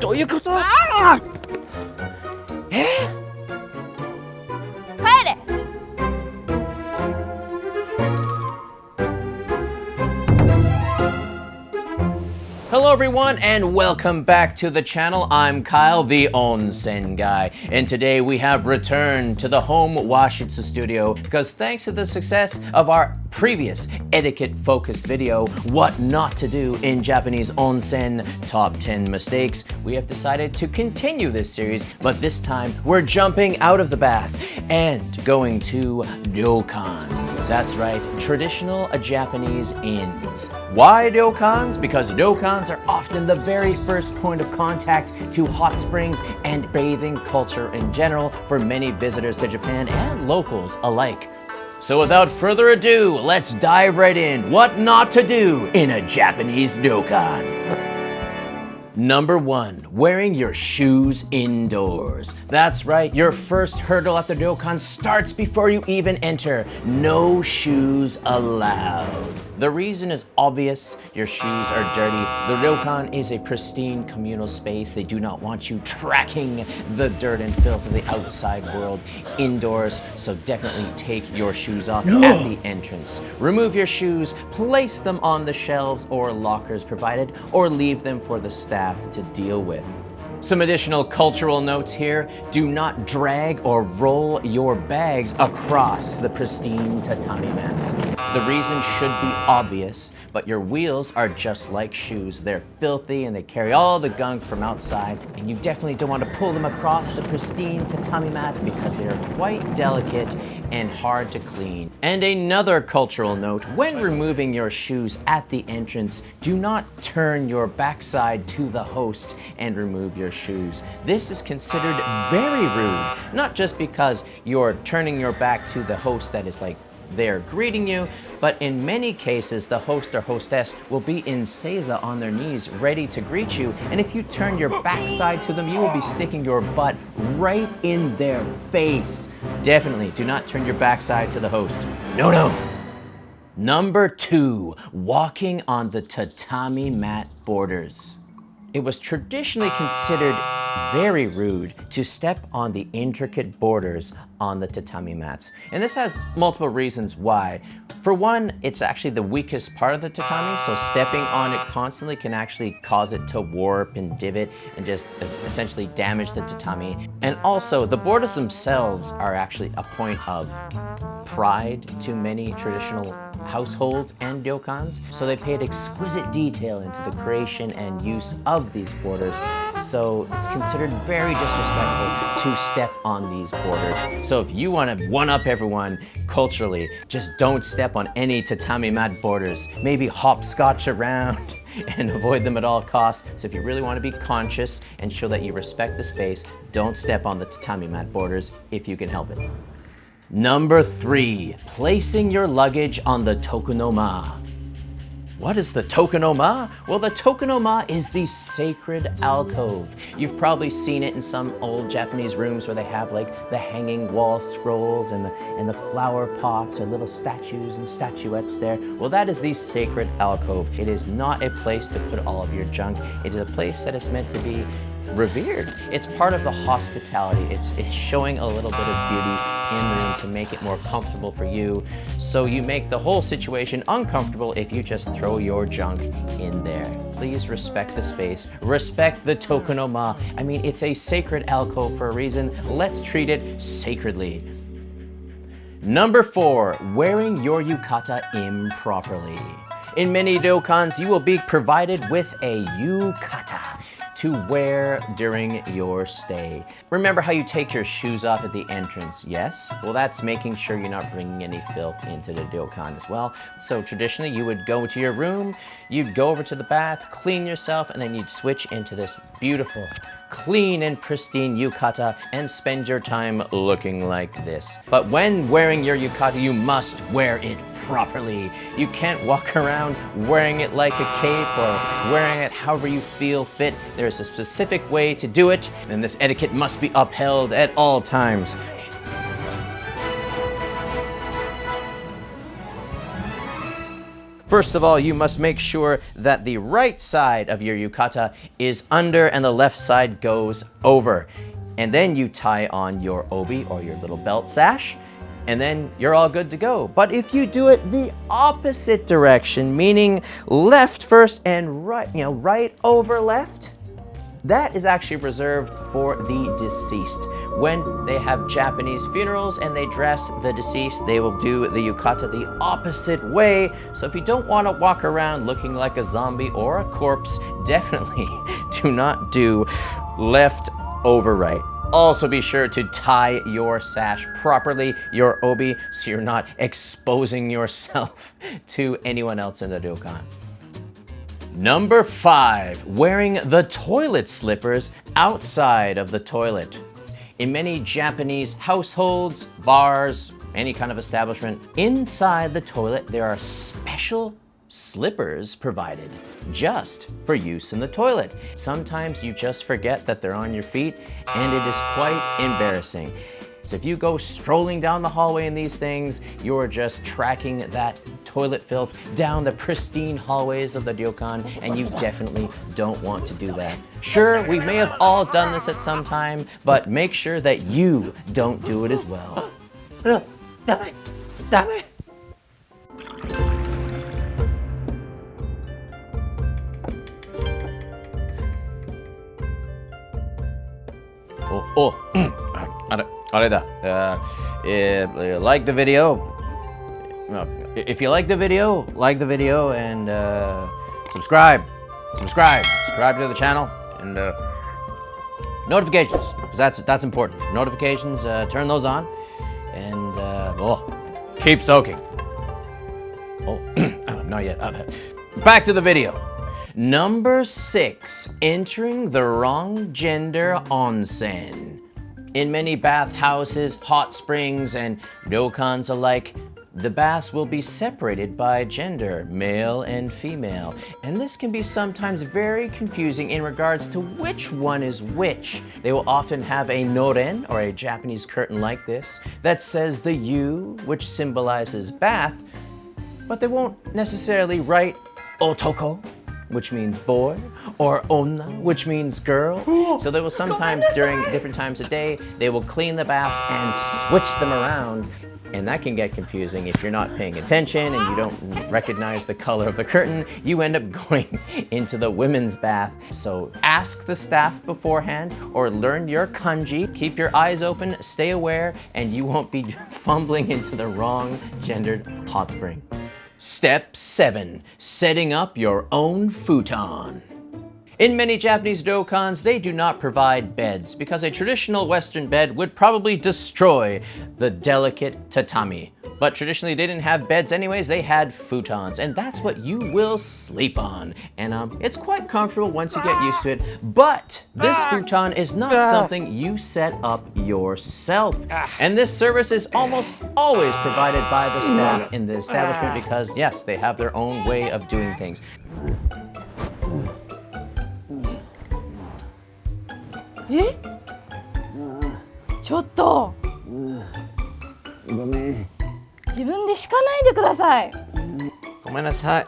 どういうこと？あ帰れ。 Hello everyone and welcome back to the channel. I'm Kyle, the Onsen guy, and today we have returned to the home washitsu-studio because thanks to the success of our previous etiquette-focused video, What Not to Do in Japanese Onsen Top 10 Mistakes, we have decided to continue this series, but this time we're jumping out of the bath and going to ryokan. That's right, traditional Japanese inns. Why ryokans? Because ryokans are often the very first point of contact to hot springs and bathing culture in general for many visitors to Japan and locals alike. So without further ado, let's dive right in. What not to do in a Japanese ryokan. Number 1, wearing your shoes indoors. That's right, your first hurdle at the ryokan starts before you even enter. No shoes allowed. The reason is obvious, your shoes are dirty. The ryokan is a pristine communal space. They do not want you tracking the dirt and filth of the outside world indoors, so definitely take your shoes off at the entrance. Remove your shoes, place them on the shelves or lockers provided, or leave them for the staff to deal with. Some additional cultural notes here. Do not drag or roll your bags across the pristine tatami mats. The reason should be obvious, but your wheels are just like shoes. They're filthy and they carry all the gunk from outside, and you definitely don't want to pull them across the pristine tatami mats because they are quite delicate and hard to clean. And another cultural note, when removing your shoes at the entrance, do not turn your backside to the host and remove your shoes. This is considered very rude, not just because you're turning your back to the host that is like they're greeting you, but in many cases the host or hostess will be in seiza on their knees ready to greet you, and if you turn your backside to them, you will be sticking your butt right in their face. Definitely do not turn your backside to the host. No. Number 2, walking on the tatami mat borders. It was traditionally considered very rude to step on the intricate borders on the tatami mats. And this has multiple reasons why. For one, it's actually the weakest part of the tatami, so stepping on it constantly can actually cause it to warp and divot and just essentially damage the tatami. And also, the borders themselves are actually a point of pride to many traditional households and ryokans, so they paid exquisite detail into the creation and use of these borders, so it's considered very disrespectful to step on these borders. So if you want to one-up everyone culturally, just don't step on any tatami mat borders. Maybe hopscotch around and avoid them at all costs. So if you really want to be conscious and show that you respect the space, don't step on the tatami mat borders if you can help it. Number 3, placing your luggage on the tokonoma. What is the tokonoma? Well, the tokonoma is the sacred alcove. You've probably seen it in some old Japanese rooms where they have like the hanging wall scrolls and the flower pots or little statues and statuettes there. Well, that is the sacred alcove. It is not a place to put all of your junk. It is a place that is meant to be revered. It's part of the hospitality. It's showing a little bit of beauty in the room to make it more comfortable for you. So you make the whole situation uncomfortable if you just throw your junk in there. Please respect the space. Respect the tokonoma. I mean, it's a sacred alcove for a reason. Let's treat it sacredly. Number 4, wearing your yukata improperly. In many ryokans, you will be provided with a yukata to wear during your stay. Remember how you take your shoes off at the entrance, yes? Well, that's making sure you're not bringing any filth into the ryokan as well. So traditionally, you would go to your room, you'd go over to the bath, clean yourself, and then you'd switch into this beautiful, clean and pristine yukata and spend your time looking like this. But when wearing your yukata, you must wear it properly. You can't walk around wearing it like a cape or wearing it however you feel fit. There's a specific way to do it, and this etiquette must be upheld at all times. First of all, you must make sure that the right side of your yukata is under and the left side goes over. And then you tie on your obi or your little belt sash, and then you're all good to go. But if you do it the opposite direction, meaning left first and right, right over left, that is actually reserved for the deceased. When they have Japanese funerals and they dress the deceased, they will do the yukata the opposite way. So if you don't want to walk around looking like a zombie or a corpse, definitely do not do left over right. Also be sure to tie your sash properly, your obi, so you're not exposing yourself to anyone else in the ryokan. Number 5, wearing the toilet slippers outside of the toilet. In many Japanese households, bars, any kind of establishment, inside the toilet there are special slippers provided just for use in the toilet. Sometimes you just forget that they're on your feet, and it is quite embarrassing. So if you go strolling down the hallway in these things, you're just tracking that toilet filth down the pristine hallways of the ryokan, and you definitely don't want to do that. Sure, we may have all done this at some time, but make sure that you don't do it as well. Like the video. If you like the video, and subscribe to the channel, and notifications, because that's important. Notifications, turn those on, and keep soaking. Not yet. Back to the video. Number 6, entering the wrong gender onsen. In many bathhouses, hot springs, and ryokans alike, the baths will be separated by gender, male and female. And this can be sometimes very confusing in regards to which one is which. They will often have a noren, or a Japanese curtain like this, that says the U, which symbolizes bath, but they won't necessarily write otoko, which means boy, or onna, which means girl. So they will sometimes, during different times of day, they will clean the baths and switch them around. And that can get confusing if you're not paying attention and you don't recognize the color of the curtain. You end up going into the women's bath. So ask the staff beforehand, or learn your kanji. Keep your eyes open, stay aware, and you won't be fumbling into the wrong gendered hot spring. Step 7, setting up your own futon. In many Japanese ryokans, they do not provide beds because a traditional Western bed would probably destroy the delicate tatami. But traditionally, they didn't have beds anyways, they had futons, and that's what you will sleep on. And it's quite comfortable once you get used to it, but this futon is not something you set up yourself. And this service is almost always provided by the staff in the establishment because, yes, they have their own way of doing things. Eh? ちょっとごめん。自分で敷かないでください。ごめんなさい。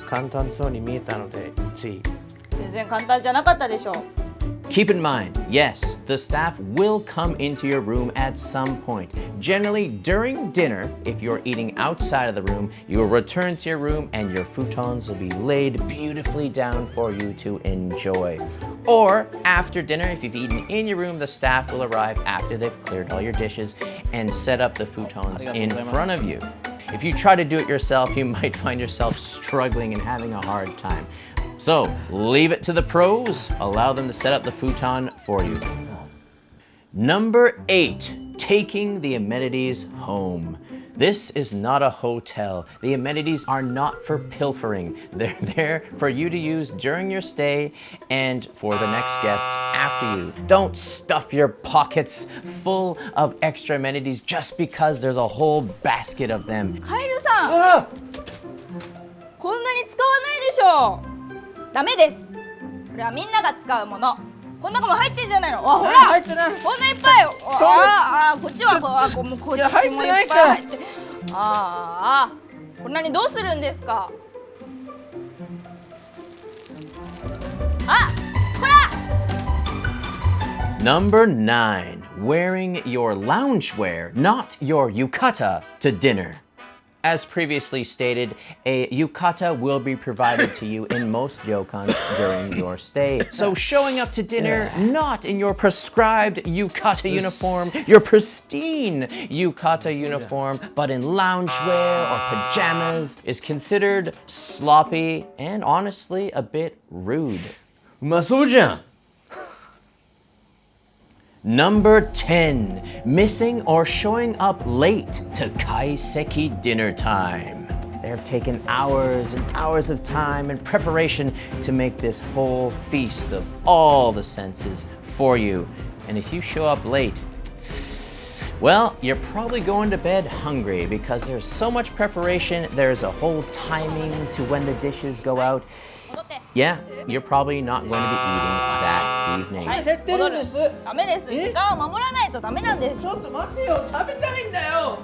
簡単そうに見えたので、つい。全然簡単じゃなかったでしょ。Keep in mind, yes, the staff will come into your room at some point. Generally, during dinner, if you're eating outside of the room, you will return to your room and your futons will be laid beautifully down for you to enjoy. Or after dinner, if you've eaten in your room, the staff will arrive after they've cleared all your dishes and set up the futons in front of you. If you try to do it yourself, you might find yourself struggling and having a hard time. So leave it to the pros, allow them to set up the futon for you. Number 8, taking the amenities home. This is not a hotel. The amenities are not for pilfering. They're there for you to use during your stay and for the next guests after you. Don't stuff your pockets full of extra amenities just because there's a whole basket of them. カエルさん、こんなに使わないでしょ。ダメです。これはみんなが使うもの。こん中も入ってんじゃないの。ほら、入ってない。こんないっぱい。こっちはもうこっちもいっぱい入って。これ何どうするんですか？あ、これ。Number 9, wearing your loungewear, not your yukata, to dinner. As previously stated, a yukata will be provided to you in most ryokans during your stay. So showing up to dinner not in your prescribed yukata uniform, your pristine yukata uniform, but in loungewear or pajamas is considered sloppy and honestly a bit rude. うまそうじゃん。 Number 10, missing or showing up late to Kaiseki dinner time. They have taken hours and hours of time and preparation to make this whole feast of all the senses for you. And if you show up late, well, you're probably going to bed hungry because there's so much preparation. There's a whole timing to when the dishes go out. 戻って。 Yeah, you're probably not going to be eating that evening. はい、減ってるんです。ダメです。時間を守らないとダメなんです。ちょっと待ってよ、食べたいんだよ。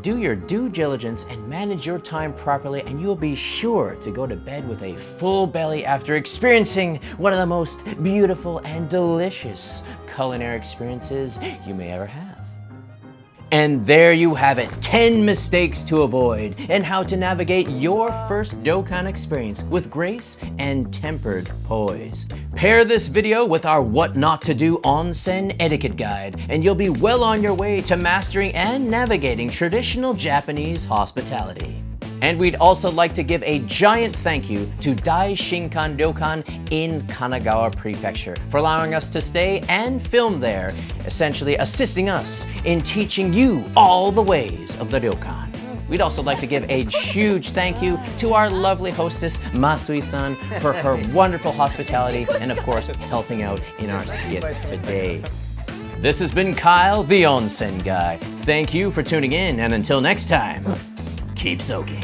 Do your due diligence and manage your time properly, and you'll be sure to go to bed with a full belly after experiencing one of the most beautiful and delicious culinary experiences you may ever have. And there you have it, 10 mistakes to avoid and how to navigate your first ryokan experience with grace and tempered poise. Pair this video with our What Not to Do Onsen etiquette guide, and you'll be well on your way to mastering and navigating traditional Japanese hospitality. And we'd also like to give a giant thank you to Daishinkan Ryokan in Kanagawa prefecture for allowing us to stay and film there, essentially assisting us in teaching you all the ways of the ryokan. We'd also like to give a huge thank you to our lovely hostess, Masui-san, for her wonderful hospitality and, of course, helping out in our skits today. This has been Kyle, the Onsen Guy. Thank you for tuning in, and until next time, keep soaking.